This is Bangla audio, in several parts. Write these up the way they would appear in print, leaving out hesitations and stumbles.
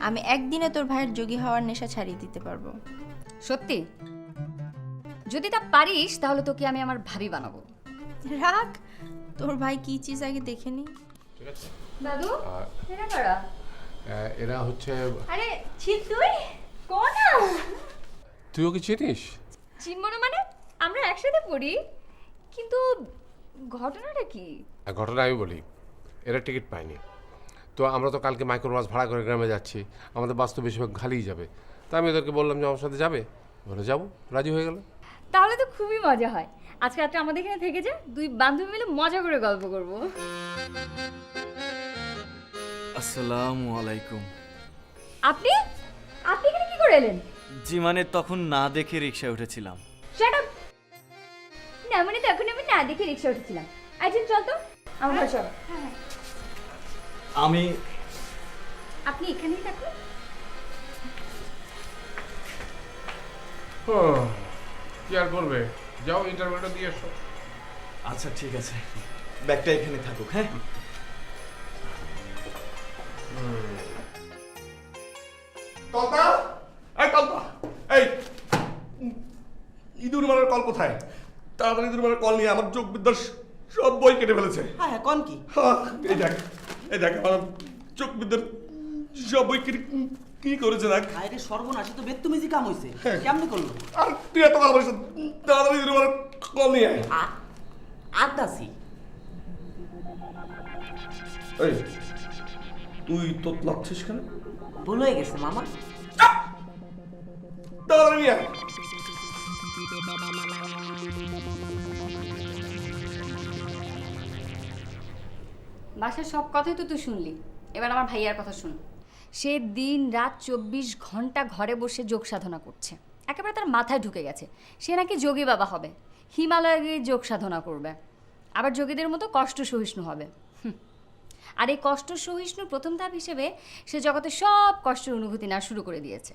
আমি একদিনে তোর ভাইয়ের যোগী হওয়ার নেশা ছাড়িয়ে দিতে পারবো। সত্যি? যদি তা পারিস তাহলে তোকে আমি আমার ভাবি বানাবো। রাখ, তোর ভাই কি চিজ আগে দেখে নি। ঠিক আছে। দাদু, এরা কারা? এরা হচ্ছে। আরে তুই কোনা? তুই ওকে চিনিস? চিনব না মানে? আমরা একসাথে পড়ি, কিন্তু ঘটনাটা কি? ঘটনা আমি বলি, এরা টিকিট পায়নি, তো আমরা তো কালকে মাইক্রোবাস ভাড়া করে গ্রামে যাচ্ছি, আমাদের বাস তো বেশিরভাগ খালিই যাবে। তা আমি ওদেরকে বললাম যে আমার সাথে যাবে, বলে যাবো, রাজি হয়ে গেল। তাহলে তো খুবই মজা হয়। আজকে রাত্রে আমাদের এখানে থেকে যা, দুই বান্ধবী মিলে মজা করে গল্প করব। আসসালামু আলাইকুম। আপনি আপনি এখানে কি করে এলেন? জি মানে তখন না দেখে রিকশায় উঠেছিলাম। Shut up. না মানে তখন আমি না দেখে রিকশা উঠেছিলাম। আচ্ছা চল তো আমার ঘরে চল। আমি আপনি এখানেই থাকুন। কি আর করবে, যাও ইন্টারভিউটা দিয়ে এসো। আচ্ছা ঠিক আছে, ব্যাগটা এখানে থাকুক। হ্যাঁ কলতা, এই কলতা, এই ইঁদুর মারার কল কোথায়? তাড়াতাড়ি ইঁদুর মারার কল নিয়ে আমার যোগ বিদ্যার সব বই কেটে ফেলেছে। হ্যাঁ হ্যাঁ, কোন কি? এই দেখ আমার যোগ বিদ্যার সব বই কি করেছে দেখ। আরে সর্বনাশী তো বেত্তুমিজি কাম হইছে। কেমনে করলো? আর তুই এত কথা বলিস না। তাড়াতাড়ি ইঁদুর মারার কল নিয়ে আয়। আদাসি। এই তুই তোতলাচ্ছিস কেন? ভুল হয়ে গেছে মামা। তাড়াতাড়ি নিয়ে আয়। বাসার সব কথাই তো তুই শুনলি, এবার আমার ভাইয়ার কথা শুন। সে দিন রাত 24 ঘন্টা ঘরে বসে যোগ সাধনা করছে, একেবারে তার মাথায় ঢুকে গেছে সে নাকি যোগী বাবা হবে, হিমালয়ে গিয়ে যোগ সাধনা করবে, আবার যোগীদের মতো কষ্ট সহিষ্ণু হবে। আর এই কষ্ট সহিষ্ণুর প্রথম ধাপ হিসেবে সে জগতে সব কষ্টের অনুভূতি না শুরু করে দিয়েছে।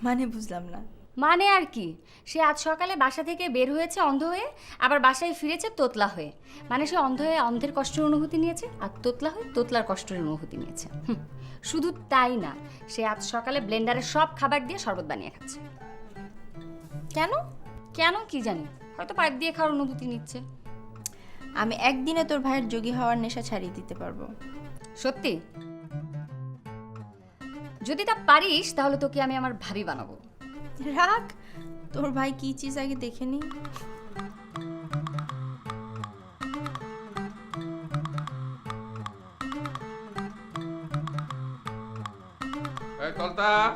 মানে বুঝলাম না। মানে আর কি, সে আজ সকালে বাসা থেকে বের হয়েছে অন্ধ হয়ে, আবার বাসায় ফিরেছে তোতলা হয়ে। মানে সে অন্ধ হয়ে অন্ধের কষ্টের অনুভূতি নিয়েছে, আর তোতলা হয়ে তোতলার কষ্টের অনুভূতি নিয়েছে। শুধু তাই না, সে আজ সকালে ব্লেন্ডারে সব খাবার দিয়ে শরবত বানিয়ে খাচ্ছে। কেন? কেন কি জানি, হয়তো পাইপ দিয়ে খাওয়ার অনুভূতি নিচ্ছে। আমি একদিনে তোর ভাইয়ের যোগী হওয়ার নেশা ছাড়িয়ে দিতে পারবো। সত্যি? যদি তা পারিস তাহলে তোকে আমি আমার ভাবি বানাবো। রাখ, তোর ভাই কি চিজ আগে দেখে নি। এই কলতা,